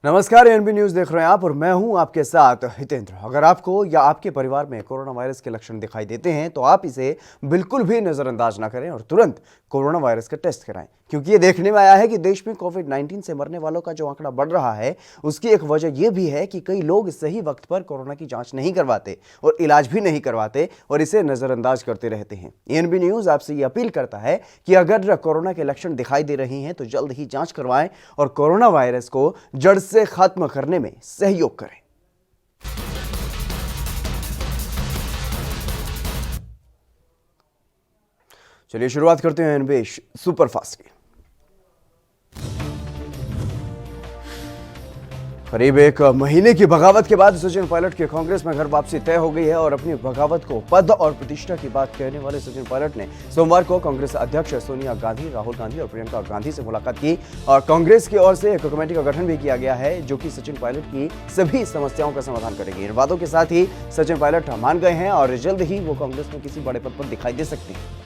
नमस्कार, ANB news देख रहे हैं आप और मैं हूं आपके साथ हितेंद्र। अगर आपको या आपके परिवार में कोरोना वायरस के लक्षण दिखाई देते हैं तो आप इसे बिल्कुल भी नजरअंदाज ना करें और तुरंत कोरोना वायरस का टेस्ट कराएं, क्योंकि ये देखने में आया है कि देश में कोविड-19 से मरने वालों का जो आंकड़ा बढ़ रहा है उसकी एक वजह यह भी है कि कई लोग सही वक्त पर कोरोना की जांच नहीं करवाते और इलाज भी नहीं करवाते और इसे नजरअंदाज करते रहते हैं। एएनबी न्यूज आपसे ये अपील करता है कि अगर कोरोना के लक्षण दिखाई दे रहे हैं तो जल्द ही जांच करवाएं और कोरोना वायरस को जड़ से खत्म करने में सहयोग करें। चलिए शुरुआत करते हैं एएनबी सुपरफास्ट की। करीब एक महीने की बगावत के बाद सचिन पायलट की कांग्रेस में घर वापसी तय हो गई है और अपनी बगावत को पद और प्रतिष्ठा की बात कहने वाले सचिन पायलट ने सोमवार को कांग्रेस अध्यक्ष सोनिया गांधी, राहुल गांधी और प्रियंका गांधी से मुलाकात की और कांग्रेस की ओर से एक कमेटी का गठन भी किया गया है जो कि सचिन पायलट की सभी समस्याओं का समाधान करेगी। इन बातों के साथ ही सचिन पायलट मान गए हैं और जल्द ही वो कांग्रेस में किसी बड़े पद पर दिखाई दे सकते हैं।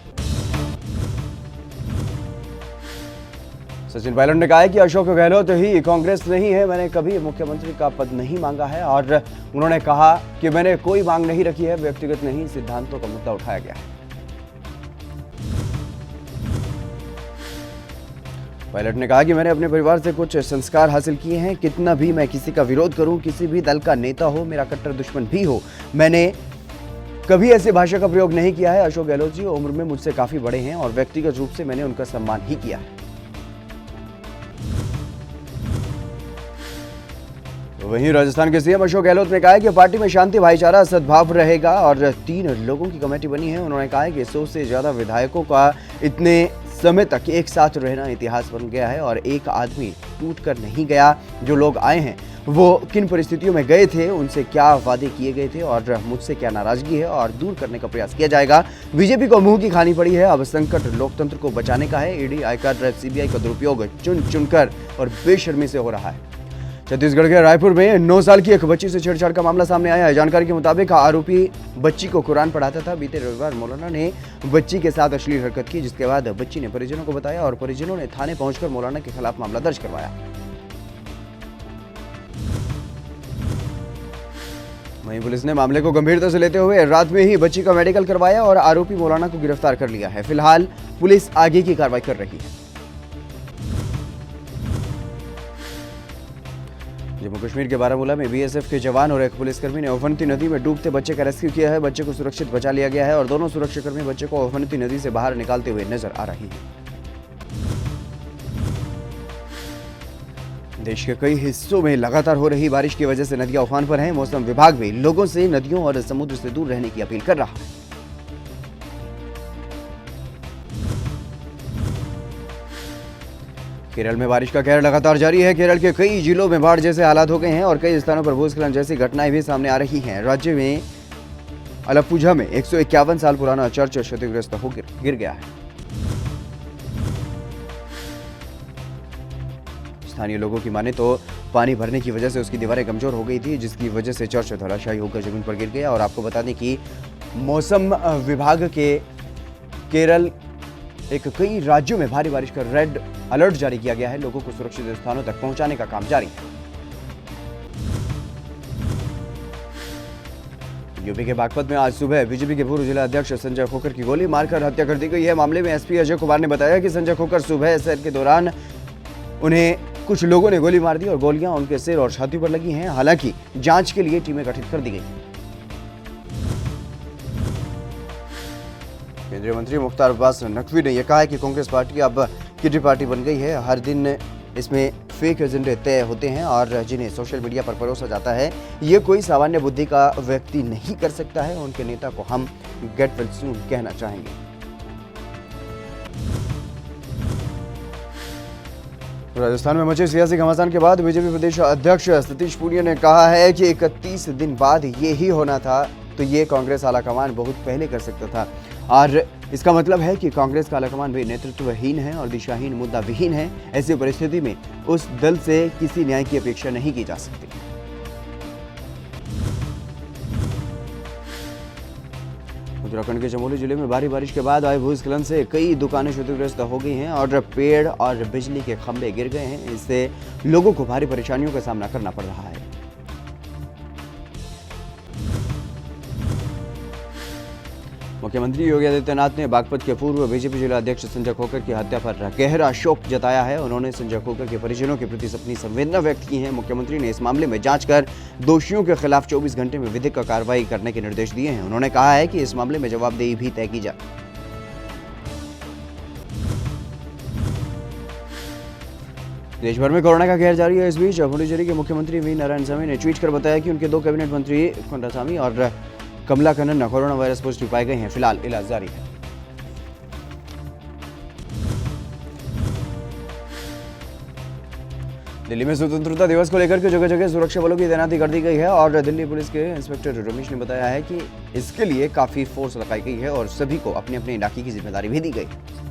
सचिन पायलट ने कहा है कि अशोक गहलोत ही कांग्रेस नहीं है, मैंने कभी मुख्यमंत्री का पद नहीं मांगा है और उन्होंने कहा कि मैंने कोई मांग नहीं रखी है, व्यक्तिगत नहीं सिद्धांतों का मुद्दा उठाया गया है। पायलट ने कहा कि मैंने अपने परिवार से कुछ संस्कार हासिल किए हैं, कितना भी मैं किसी का विरोध करूं, किसी भी दल का नेता हो, मेरा कट्टर दुश्मन भी हो, मैंने कभी ऐसी भाषा का प्रयोग नहीं किया है। अशोक गहलोत जी उम्र में मुझसे काफी बड़े हैं और व्यक्तिगत रूप से मैंने उनका सम्मान ही किया है। वहीं राजस्थान के सीएम अशोक गहलोत ने कहा है कि पार्टी में शांति, भाईचारा, सद्भाव रहेगा और 3 लोगों की कमेटी बनी है। उन्होंने कहा है कि 100 से ज्यादा विधायकों का इतने समय तक एक साथ रहना इतिहास बन गया है और एक आदमी टूट कर नहीं गया। जो लोग आए हैं वो किन परिस्थितियों में गए थे, उनसे क्या वादे किए गए थे और मुझसे क्या नाराजगी है और दूर करने का प्रयास किया जाएगा। बीजेपी को मुंह की खानी पड़ी है, अब संकट लोकतंत्र को बचाने का है। ईडी, आयकर, सीबीआई का दुरुपयोग चुन चुनकर और बेशर्मी से हो रहा है। छत्तीसगढ़ के रायपुर में 9 साल की एक बच्ची से छेड़छाड़ का मामला सामने आया है। जानकारी के मुताबिक आरोपी बच्ची को कुरान पढ़ाता था। बीते रविवार मौलाना ने बच्ची के साथ अश्लील हरकत की, जिसके बाद बच्ची ने परिजनों को बताया और परिजनों ने थाने पहुंचकर मौलाना के खिलाफ मामला दर्ज करवाया। वहीं पुलिस ने मामले को गंभीरता से लेते हुए रात में ही बच्ची का मेडिकल करवाया और आरोपी मौलाना को गिरफ्तार कर लिया है। फिलहाल पुलिस आगे की कार्रवाई कर रही है। जम्मू कश्मीर के बारामूला में बीएसएफ के जवान और एक पुलिसकर्मी ने ओफनती नदी में डूबते बच्चे का रेस्क्यू किया है। बच्चे को सुरक्षित बचा लिया गया है और दोनों सुरक्षाकर्मी बच्चे को ओफनती नदी से बाहर निकालते हुए नजर आ रही हैं। देश के कई हिस्सों में लगातार हो रही बारिश की वजह से नदियां उफान पर हैं। मौसम विभाग भी लोगों से नदियों और समुद्र से दूर रहने की अपील कर रहा है। केरल में बारिश का कहर लगातार जारी है। केरल के कई जिलों में बाढ़ जैसे हालात हो गए हैं और कई स्थानों पर भूस्खलन जैसी घटनाएं भी सामने आ रही हैं। राज्य में अलप्पुझा में 151 साल पुराना चर्च क्षतिग्रस्त होकर गिर गया है। स्थानीय लोगों की माने तो पानी भरने की वजह से उसकी दीवारें कमजोर हो गई थी, जिसकी वजह से चर्च धराशायी होकर जमीन पर गिर गया। और आपको बता दें कि मौसम विभाग के केरल एक कई राज्यों में भारी बारिश का रेड अलर्ट जारी किया गया है। लोगों को सुरक्षित स्थानों तक पहुंचाने का काम जारी है। यूपी के बागपत में आज सुबह बीजेपी के पूर्व जिला अध्यक्ष संजय खोखर की गोली मारकर हत्या कर दी गई है। मामले में एसपी अजय कुमार ने बताया कि संजय खोखर सुबह सैर के दौरान उन्हें कुछ लोगों ने गोली मार दी और गोलियां उनके सिर और छाती पर लगी हैं। हालांकि जांच के लिए टीमें गठित कर दी गई। केंद्रीय मंत्री मुख्तार अब्बास नकवी ने यह कहा है कि कांग्रेस पार्टी अब किटी पार्टी बन गई है। हर दिन इसमें फेक एजेंडे तय होते हैं और जिन्हें सोशल मीडिया पर परोसा जाता है, ये कोई सामान्य बुद्धि का व्यक्ति नहीं कर सकता है। उनके नेता को हम गेट वेल सून कहना चाहेंगे। राजस्थान में मचे सियासी घमासान के बाद बीजेपी प्रदेश अध्यक्ष सतीश पूनिया ने कहा है कि 31 दिन बाद ये ही होना था, तो ये कांग्रेस आलाकमान बहुत पहले कर सकता था और इसका मतलब है कि कांग्रेस का आलाकमान भी नेतृत्वहीन है और दिशाहीन, मुद्दा विहीन है। ऐसी परिस्थिति में उस दल से किसी न्याय की अपेक्षा नहीं की जा सकती। उत्तराखंड के चमोली जिले में भारी बारिश के बाद आए भूस्खलन से कई दुकानें क्षतिग्रस्त हो गई हैं और पेड़ और बिजली के खंभे गिर गए हैं। इससे लोगों को भारी परेशानियों का सामना करना पड़ रहा है। मुख्यमंत्री योगी आदित्यनाथ ने बागपत के पूर्व बीजेपी जिला अध्यक्ष संजय खोखर की हत्या पर गहरा शोक जताया है। उन्होंने संजय खोखर के परिजनों के प्रति अपनी संवेदना व्यक्त की है। मुख्यमंत्री ने इस मामले में जांच कर दोषियों के खिलाफ 24 घंटे में विधिक कार्रवाई करने के निर्देश दिए हैं। उन्होंने कहा है कि इस मामले में जवाबदेही भी तय की जाए। देश भर में कोरोना का कहर जारी है। इस बीच पुडुचेरी के मुख्यमंत्री वी नारायणस्वामी ने ट्वीट कर बताया कि उनके 2 कैबिनेट मंत्री कुंडास्वामी और कमला कन्नन कोरोना वायरस पॉजिटिव पाए गए हैं। फिलहाल इलाज जारी है। दिल्ली में स्वतंत्रता दिवस को लेकर के जगह जगह सुरक्षा बलों की तैनाती कर दी गई है और दिल्ली पुलिस के इंस्पेक्टर रमेश ने बताया है कि इसके लिए काफी फोर्स लगाई गई है और सभी को अपने अपने इलाके की जिम्मेदारी भी दी गई है।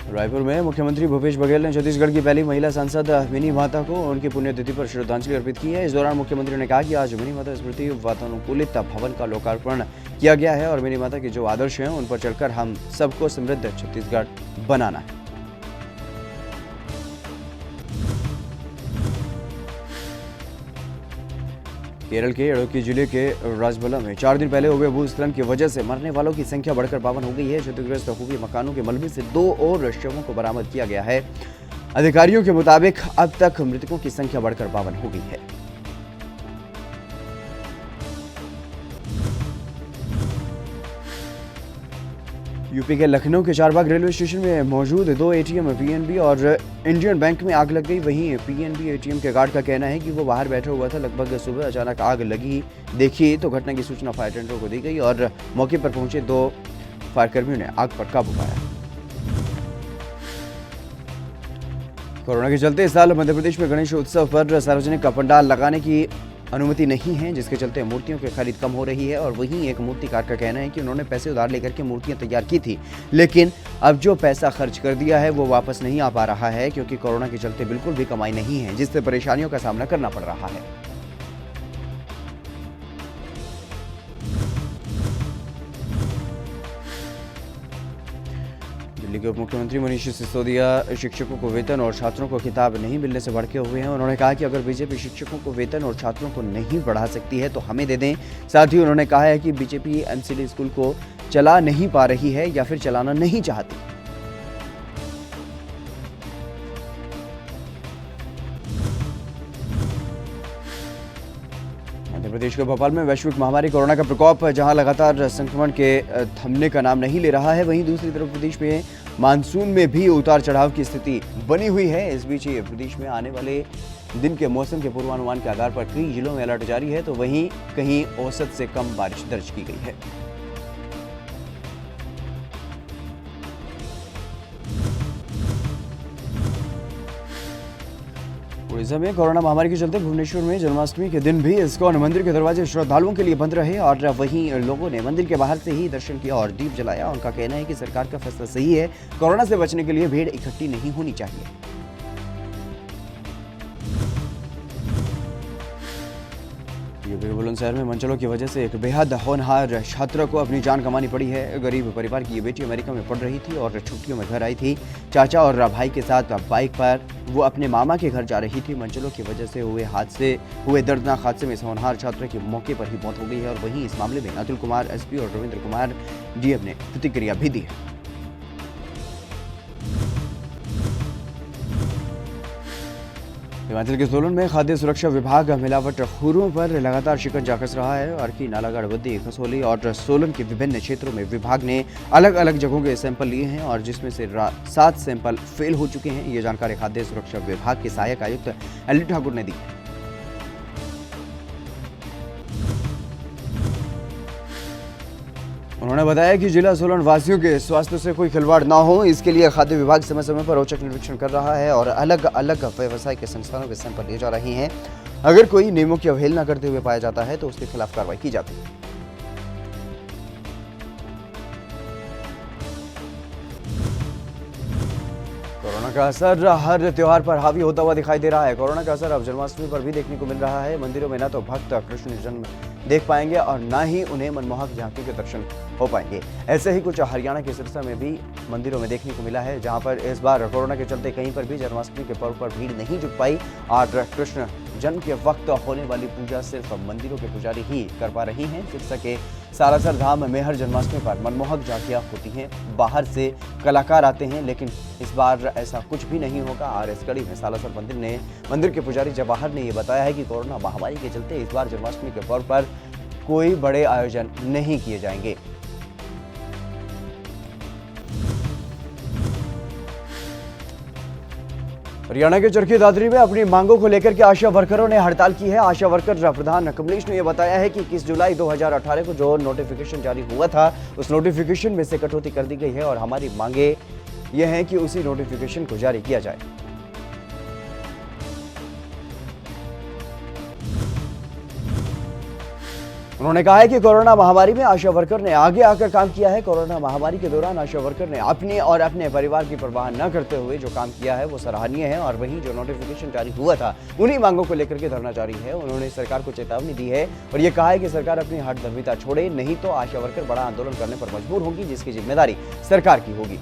रायपुर में मुख्यमंत्री भूपेश बघेल ने छत्तीसगढ़ की पहली महिला सांसद मिनी माता को उनकी पुण्यतिथि पर श्रद्धांजलि अर्पित की है। इस दौरान मुख्यमंत्री ने कहा कि आज मिनी माता स्मृति वातानुकूलित भवन का लोकार्पण किया गया है और मिनी माता के जो आदर्श हैं उन पर चलकर हम सबको समृद्ध छत्तीसगढ़ बनाना है। केरल के इडुक्की जिले के राजबला में 4 दिन पहले हुए भूस्खलन की वजह से मरने वालों की संख्या बढ़कर 52 हो गई है। क्षतिग्रस्त हुए मकानों के मलबे से 2 और शवों को बरामद किया गया है। अधिकारियों के मुताबिक अब तक मृतकों की संख्या बढ़कर 52 हो गई है। यूपी के लखनऊ के चारबाग रेलवे स्टेशन में मौजूद 2 एटीएम पीएनबी और इंडियन बैंक में आग लग गई। वहीं पीएनबी एटीएम के गार्ड का कहना है कि वो बाहर बैठा हुआ था। लगभग सुबह अचानक आग लगी देखी तो घटना की सूचना फायर टेंडरों को दी गई और मौके पर पहुंचे 2 फायरकर्मियों ने आग पर काबू पाया। कोरोना के चलते इस साल मध्य प्रदेश में गणेश उत्सव पर सार्वजनिक पंडाल लगाने की अनुमति नहीं है, जिसके चलते मूर्तियों की खरीद कम हो रही है। और वहीं एक मूर्तिकार का कहना है कि उन्होंने पैसे उधार लेकर के मूर्तियां तैयार की थी, लेकिन अब जो पैसा खर्च कर दिया है वो वापस नहीं आ पा रहा है क्योंकि कोरोना के चलते बिल्कुल भी कमाई नहीं है, जिससे परेशानियों का सामना करना पड़ रहा है। दिल्ली के उप मुख्यमंत्री मनीष सिसोदिया शिक्षकों को वेतन और छात्रों को किताब नहीं मिलने से भड़के हुए हैं। उन्होंने कहा कि अगर बीजेपी शिक्षकों को वेतन और छात्रों को नहीं बढ़ा सकती है तो हमें दे दें। साथ ही उन्होंने कहा है कि बीजेपी एमसीडी स्कूल को चला नहीं पा रही है या फिर चलाना नहीं चाहती। मध्य प्रदेश के भोपाल में वैश्विक महामारी कोरोना का प्रकोप जहां लगातार संक्रमण के थमने का नाम नहीं ले रहा है, वहीं दूसरी तरफ प्रदेश में मानसून में भी उतार चढ़ाव की स्थिति बनी हुई है। इस बीच प्रदेश में आने वाले दिन के मौसम के पूर्वानुमान के आधार पर कई जिलों में अलर्ट जारी है तो वहीं कहीं औसत से कम बारिश दर्ज की गई है। उड़ीसा में कोरोना महामारी के चलते भुवनेश्वर में जन्माष्टमी के दिन भी इस्कॉन मंदिर के दरवाजे श्रद्धालुओं के लिए बंद रहे और वहीं लोगों ने मंदिर के बाहर से ही दर्शन किया और दीप जलाया। उनका कहना है कि सरकार का फैसला सही है, कोरोना से बचने के लिए भीड़ इकट्ठी नहीं होनी चाहिए। यूपी के बुलंदशहर में मनचलों की वजह से एक बेहद होनहार छात्रा को अपनी जान गंवानी पड़ी है। गरीब परिवार की ये बेटी अमेरिका में पढ़ रही थी और छुट्टियों में घर आई थी। चाचा और भाई के साथ बाइक पर वो अपने मामा के घर जा रही थी। मनचलों की वजह से हुए दर्दनाक हादसे में इस होनहार छात्रा की मौके पर ही मौत हो गई है और वहीं इस मामले में अतुल कुमार एसपी और रविंद्र कुमार डीएम ने प्रतिक्रिया भी दी है। हिमाचल के सोलन में खाद्य सुरक्षा विभाग मिलावटखोरों पर लगातार शिकंजा कस रहा है। अर्की, नालागढ़, बद्दी, कसौली और सोलन के विभिन्न क्षेत्रों में विभाग ने अलग अलग जगहों के सैंपल लिए हैं और जिसमें से 7 सैंपल फेल हो चुके हैं। ये जानकारी खाद्य सुरक्षा विभाग के सहायक आयुक्त एल ठाकुर ने दी। उन्होंने बताया कि जिला सोलन वासियों के स्वास्थ्य से कोई खिलवाड़ ना हो, इसके लिए खाद्य विभाग समय समय पर औचक निरीक्षण कर रहा है और अलग अलग व्यवसाय के संस्थानों के सैंपल लिए जा रहे हैं। अगर कोई नियमों की अवहेलना करते हुए पाया जाता है तो उसके खिलाफ कार्रवाई की जाती है। कोरोना का असर हर त्योहार पर हावी होता हुआ दिखाई दे रहा है। कोरोना का असर अब जन्माष्टमी पर भी देखने को मिल रहा है। मंदिरों में न तो भक्त कृष्ण जन्म देख पाएंगे और न ही उन्हें मनमोहक झांकी के दर्शन हो पाएंगे। ऐसे ही कुछ हरियाणा के सिरसा में भी मंदिरों में देखने को मिला है, जहां पर इस बार कोरोना के चलते कहीं पर भी जन्माष्टमी के पर्व पर भीड़ नहीं जुट पाई और कृष्ण जन्म के वक्त होने वाली पूजा सिर्फ मंदिरों के पुजारी ही कर पा रही हैं। सिरसा के सालासर धाम में हर जन्माष्टमी पर मनमोहक झांकियां होती हैं, बाहर से कलाकार आते हैं, लेकिन इस बार ऐसा कुछ भी नहीं होगा। और इस कड़ी में सालासर मंदिर के पुजारी जवाहर ने यह बताया है कि कोरोना महामारी के चलते इस बार जन्माष्टमी के पर्व पर कोई बड़े आयोजन नहीं किए जाएंगे। हरियाणा के चरखी दादरी में अपनी मांगों को लेकर के आशा वर्करों ने हड़ताल की है। आशा वर्कर प्रधान कमलेश ने यह बताया है कि 21 जुलाई 2018 को जो नोटिफिकेशन जारी हुआ था, उस नोटिफिकेशन में से कटौती कर दी गई है और हमारी मांगे यह हैं कि उसी नोटिफिकेशन को जारी किया जाए। उन्होंने कहा है कि कोरोना महामारी में आशा वर्कर ने आगे आकर काम किया है। कोरोना महामारी के दौरान आशा वर्कर ने अपनी और अपने परिवार की परवाह न करते हुए जो काम किया है वो सराहनीय है और वहीं जो नोटिफिकेशन जारी हुआ था उन्हीं मांगों को लेकर के धरना जारी है। उन्होंने सरकार को चेतावनी दी है और ये कहा है कि सरकार अपनी हठधर्मिता छोड़े, नहीं तो आशा वर्कर बड़ा आंदोलन करने पर मजबूर होंगी, जिसकी जिम्मेदारी सरकार की होगी।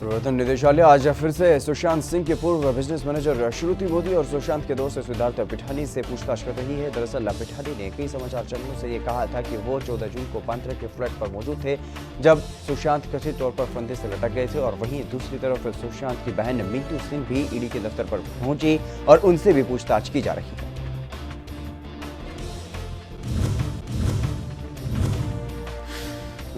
प्रवर्तन निदेशालय आज फिर से सुशांत सिंह के पूर्व बिजनेस मैनेजर श्रुति मोदी और सुशांत के दोस्त सिद्धार्थ पिठानी से पूछताछ कर रही है। दरअसल पिठानी ने कई समाचार चैनलों से ये कहा था कि वो 14 जून को पांत्रा के फ्लैट पर मौजूद थे जब सुशांत कथित तौर पर फंदे से लटक गए थे और वहीं दूसरी तरफ सुशांत की बहन मीतू सिंह भी ईडी के दफ्तर पर पहुंची और उनसे भी पूछताछ की जा रही है।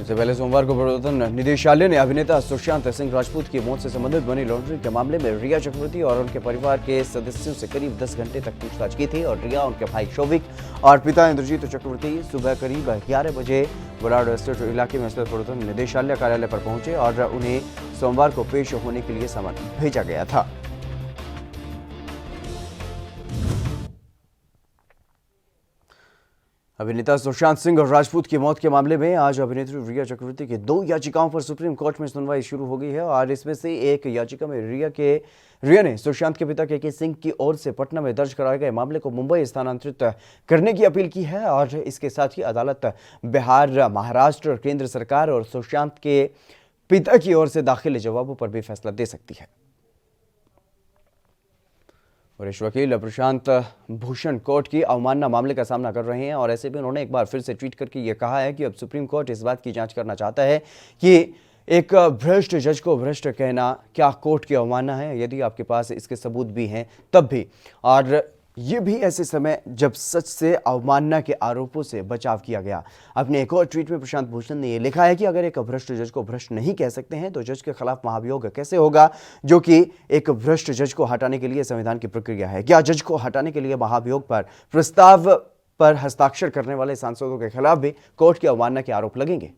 इससे पहले सोमवार को प्रवर्तन निदेशालय ने अभिनेता सुशांत सिंह राजपूत की मौत से संबंधित मनी लॉन्ड्रिंग के मामले में रिया चक्रवर्ती और उनके परिवार के सदस्यों से करीब 10 घंटे तक पूछताछ की थी और रिया, उनके भाई शौविक और पिता इंद्रजीत चक्रवर्ती सुबह करीब 11 बजे बराड़ एस्टेट इलाके में स्थित प्रवर्तन निदेशालय कार्यालय पर पहुंचे और उन्हें सोमवार को पेश होने के लिए समन भेजा गया था। अभिनेता सुशांत सिंह राजपूत की मौत के मामले में आज अभिनेत्री रिया चक्रवर्ती की 2 याचिकाओं पर सुप्रीम कोर्ट में सुनवाई शुरू हो गई है और इसमें से एक याचिका में रिया ने सुशांत के पिता के सिंह की ओर से पटना में दर्ज कराए गए मामले को मुंबई स्थानांतरित करने की अपील की है और इसके साथ ही अदालत बिहार, महाराष्ट्र, केंद्र सरकार और सुशांत के पिता की ओर से दाखिल जवाबों पर भी फैसला दे सकती है। वरिष्ठ वकील प्रशांत भूषण कोर्ट की अवमानना मामले का सामना कर रहे हैं और ऐसे भी उन्होंने एक बार फिर से ट्वीट करके ये कहा है कि अब सुप्रीम कोर्ट इस बात की जांच करना चाहता है कि एक भ्रष्ट जज को भ्रष्ट कहना क्या कोर्ट की अवमानना है। यदि आपके पास इसके सबूत भी हैं तब भी, और ये भी ऐसे समय जब सच से अवमानना के आरोपों से बचाव किया गया। अपने एक और ट्वीट में प्रशांत भूषण ने यह लिखा है कि अगर एक भ्रष्ट जज को भ्रष्ट नहीं कह सकते हैं तो जज के खिलाफ महाभियोग कैसे होगा, जो कि एक भ्रष्ट जज को हटाने के लिए संविधान की प्रक्रिया है। क्या जज को हटाने के लिए महाभियोग पर प्रस्ताव पर हस्ताक्षर करने वाले सांसदों के खिलाफ भी कोर्ट की अवमानना के आरोप लगेंगे?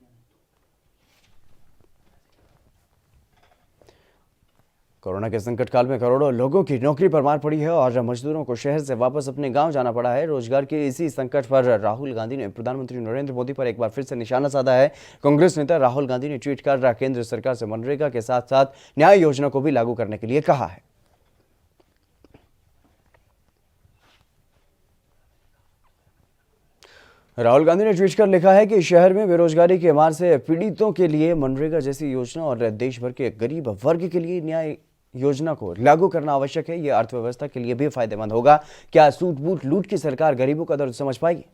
कोरोना के संकट काल में करोड़ों लोगों की नौकरी पर मार पड़ी है और मजदूरों को शहर से वापस अपने गांव जाना पड़ा है। रोजगार के इसी संकट पर राहुल गांधी ने प्रधानमंत्री नरेंद्र मोदी पर एक बार फिर से निशाना साधा है। कांग्रेस नेता राहुल गांधी ने ट्वीट कर केंद्र सरकार से मनरेगा के साथ साथ न्याय योजना को भी लागू करने के लिए कहा है। राहुल गांधी ने ट्वीट कर लिखा है कि शहर में बेरोजगारी के मार से पीड़ितों के लिए मनरेगा जैसी योजना और देश भर के गरीब वर्ग के लिए न्याय योजना को लागू करना आवश्यक है। यह अर्थव्यवस्था के लिए भी फायदेमंद होगा। क्या सूट बूट लूट की सरकार गरीबों का दर्द समझ पाएगी?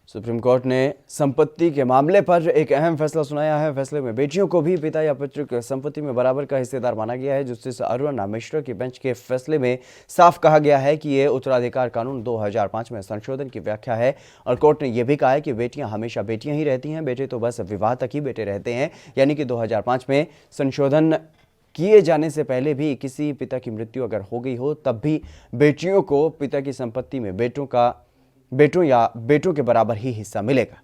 सुप्रीम कोर्ट ने संपत्ति के मामले पर एक अहम फैसला सुनाया है। फैसले में बेटियों को भी पिता या पैतृक संपत्ति में बराबर का हिस्सेदार माना गया है। जस्टिस अरुण मिश्रा की बेंच के फैसले में साफ कहा गया है कि यह उत्तराधिकार कानून 2005 में संशोधन की व्याख्या है और कोर्ट ने यह भी कहा है कि बेटियां हमेशा बेटियां ही रहती हैं, बेटे तो बस विवाह तक ही बेटे रहते हैं। यानी कि 2005 में संशोधन किए जाने से पहले भी किसी पिता की मृत्यु अगर हो गई हो तब भी बेटियों को पिता की संपत्ति में बेटों या बेटों के बराबर ही हिस्सा मिलेगा।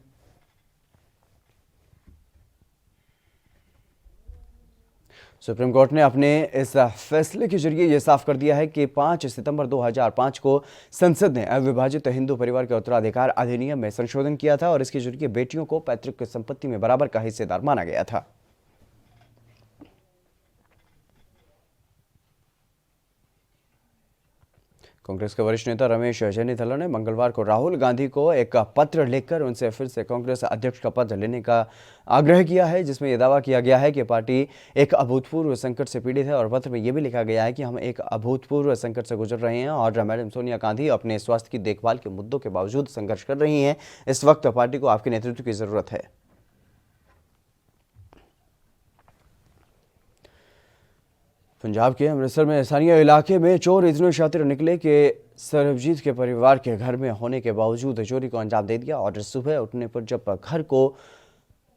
सुप्रीम कोर्ट ने अपने इस फैसले के जरिए यह साफ कर दिया है कि 5 सितंबर 2005 को संसद ने अविभाजित हिंदू परिवार के उत्तराधिकार अधिनियम में संशोधन किया था और इसके जरिए बेटियों को पैतृक संपत्ति में बराबर का हिस्सेदार माना गया था। कांग्रेस के वरिष्ठ नेता रमेश चेन्निथला ने मंगलवार को राहुल गांधी को एक पत्र लिखकर उनसे फिर से कांग्रेस अध्यक्ष का पद लेने का आग्रह किया है, जिसमें यह दावा किया गया है कि पार्टी एक अभूतपूर्व संकट से पीड़ित है और पत्र में यह भी लिखा गया है कि हम एक अभूतपूर्व संकट से गुजर रहे हैं और मैडम सोनिया गांधी अपने स्वास्थ्य की देखभाल के मुद्दों के बावजूद संघर्ष कर रही हैं। इस वक्त पार्टी को आपके नेतृत्व की जरूरत है। पंजाब के अमृतसर में स्थानीय इलाके में चोर इतने शातिर निकले कि सरबजीत के परिवार के घर में होने के बावजूद चोरी को अंजाम दे दिया और सुबह उठने पर जब घर को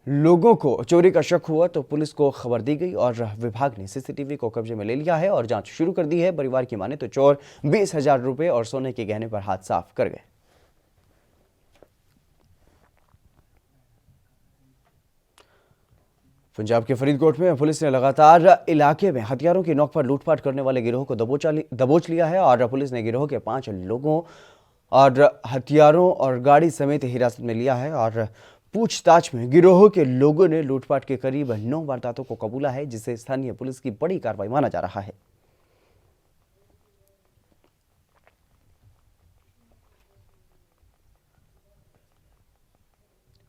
लोगों को चोरी का शक हुआ तो पुलिस को खबर दी गई और विभाग ने सीसीटीवी को कब्जे में ले लिया है और जांच शुरू कर दी है। परिवार की माने तो चोर 20,000 रुपए और सोने के गहने पर हाथ साफ कर गए। पंजाब के फरीदकोट में पुलिस ने लगातार इलाके में हथियारों की नोक पर लूटपाट करने वाले गिरोह को दबोच लिया है और पुलिस ने गिरोह के 5 लोगों और हथियारों और गाड़ी समेत हिरासत में लिया है और पूछताछ में गिरोह के लोगों ने लूटपाट के करीब 9 वारदातों को कबूला है, जिसे स्थानीय पुलिस की बड़ी कार्रवाई माना जा रहा है।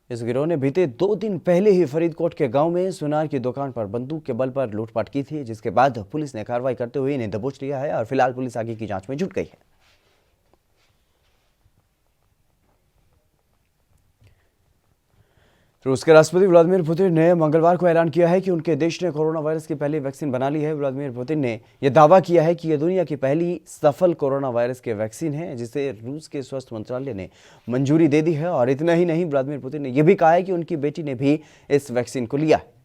इस गिरोह ने बीते 2 दिन पहले ही फरीदकोट के गांव में सुनार की दुकान पर बंदूक के बल पर लूटपाट की थी, जिसके बाद पुलिस ने कार्रवाई करते हुए इन्हें दबोच लिया है और फिलहाल पुलिस आगे की जांच में जुट गई है। रूस के राष्ट्रपति व्लादिमीर पुतिन ने मंगलवार को ऐलान किया है कि उनके देश ने कोरोना वायरस की पहली वैक्सीन बना ली है। व्लादिमीर पुतिन ने यह दावा किया है कि यह दुनिया की पहली सफल कोरोना वायरस की वैक्सीन है, जिसे रूस के स्वास्थ्य मंत्रालय ने मंजूरी दे दी है। और इतना ही नहीं, व्लादिमीर पुतिन ने यह भी कहा है कि उनकी बेटी ने भी इस वैक्सीन को लिया है।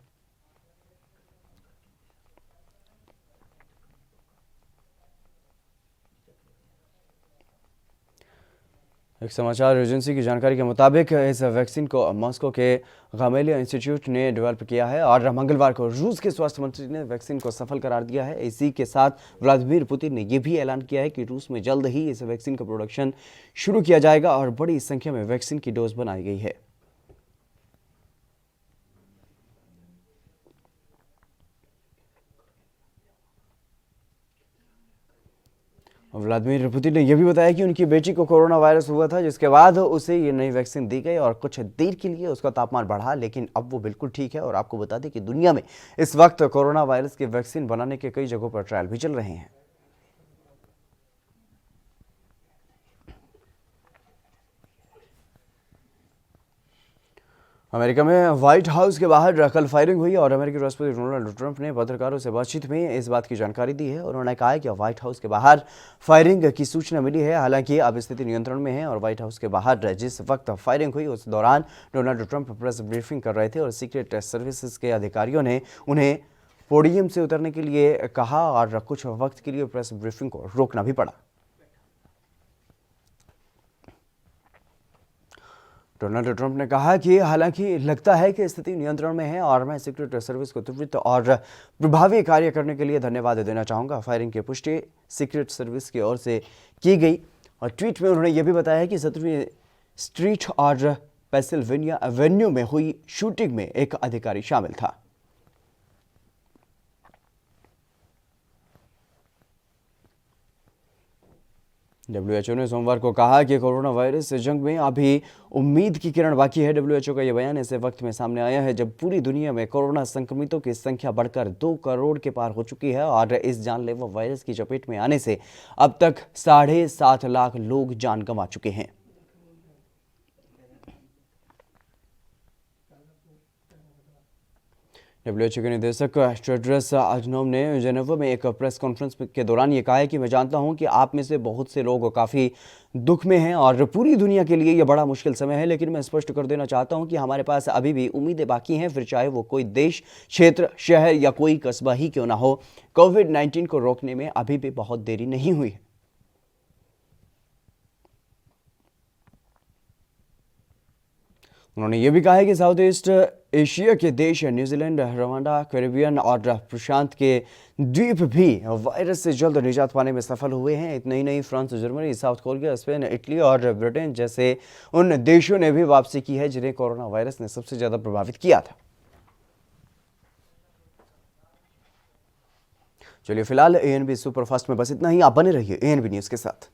एक समाचार एजेंसी की जानकारी के मुताबिक इस वैक्सीन को मॉस्को के गामेलिया इंस्टीट्यूट ने डेवलप किया है और मंगलवार को रूस के स्वास्थ्य मंत्री ने वैक्सीन को सफल करार दिया है। इसी के साथ व्लादिमीर पुतिन ने यह भी ऐलान किया है कि रूस में जल्द ही इस वैक्सीन का प्रोडक्शन शुरू किया जाएगा और बड़ी संख्या में वैक्सीन की डोज बनाई गई है। व्लादिमीर पुतिन ने यह भी बताया कि उनकी बेटी को कोरोना वायरस हुआ था, जिसके बाद उसे ये नई वैक्सीन दी गई और कुछ देर के लिए उसका तापमान बढ़ा, लेकिन अब वो बिल्कुल ठीक है। और आपको बता दें कि दुनिया में इस वक्त कोरोना वायरस की वैक्सीन बनाने के कई जगहों पर ट्रायल भी चल रहे हैं। अमेरिका में व्हाइट हाउस के बाहर कल फायरिंग हुई और अमेरिकी राष्ट्रपति डोनाल्ड ट्रंप ने पत्रकारों से बातचीत में इस बात की जानकारी दी है। उन्होंने कहा है कि व्हाइट हाउस के बाहर फायरिंग की सूचना मिली है, हालांकि अब स्थिति नियंत्रण में है। और व्हाइट हाउस के बाहर जिस वक्त फायरिंग हुई उस दौरान डोनाल्ड ट्रंप प्रेस ब्रीफिंग कर रहे थे और सीक्रेट सर्विसेज के अधिकारियों ने उन्हें पोडियम से उतरने के लिए कहा और कुछ वक्त के लिए प्रेस ब्रीफिंग को रोकना भी पड़ा। डोनाल्ड ट्रंप ने कहा कि हालांकि लगता है कि स्थिति नियंत्रण में है और मैं सीक्रेट सर्विस को त्वरित और प्रभावी कार्य करने के लिए धन्यवाद देना चाहूँगा। फायरिंग की पुष्टि सीक्रेट सर्विस की ओर से की गई और ट्वीट में उन्होंने यह भी बताया कि 17वीं स्ट्रीट और पेंसिल्वेनिया एवेन्यू में हुई शूटिंग में एक अधिकारी शामिल था। WHO ने सोमवार को कहा कि कोरोना वायरस से जंग में अभी उम्मीद की किरण बाकी है। WHO का यह बयान ऐसे वक्त में सामने आया है जब पूरी दुनिया में कोरोना संक्रमितों की संख्या बढ़कर 2 करोड़ के पार हो चुकी है और इस जानलेवा वायरस की चपेट में आने से अब तक 7.5 लाख लोग जान गंवा चुके हैं। WHO के निदेशक टेड्रस अधनोम ने जेनेवा में एक प्रेस कॉन्फ्रेंस के दौरान ये कहा है कि मैं जानता हूं कि आप में से बहुत से लोग काफ़ी दुख में हैं और पूरी दुनिया के लिए यह बड़ा मुश्किल समय है, लेकिन मैं स्पष्ट कर देना चाहता हूं कि हमारे पास अभी भी उम्मीदें बाकी हैं, फिर चाहे वो कोई देश, क्षेत्र, शहर या कोई कस्बा ही क्यों ना हो। कोविड-19 को रोकने में अभी भी बहुत देरी नहीं हुई है। उन्होंने ये भी कहा है कि साउथ ईस्ट एशिया के देश न्यूजीलैंड, रवांडा, कैरिबियन और प्रशांत के द्वीप भी वायरस से जल्द निजात पाने में सफल हुए हैं। इतना ही नहीं, France, Germany, south Korea, Spain, Italy और ब्रिटेन जैसे उन देशों ने भी वापसी की है जिन्हें कोरोना वायरस ने सबसे ज्यादा प्रभावित किया था। चलिए फिलहाल एएनबी सुपरफास्ट में बस इतना ही। आप बने रहिए एएनबी न्यूज के साथ।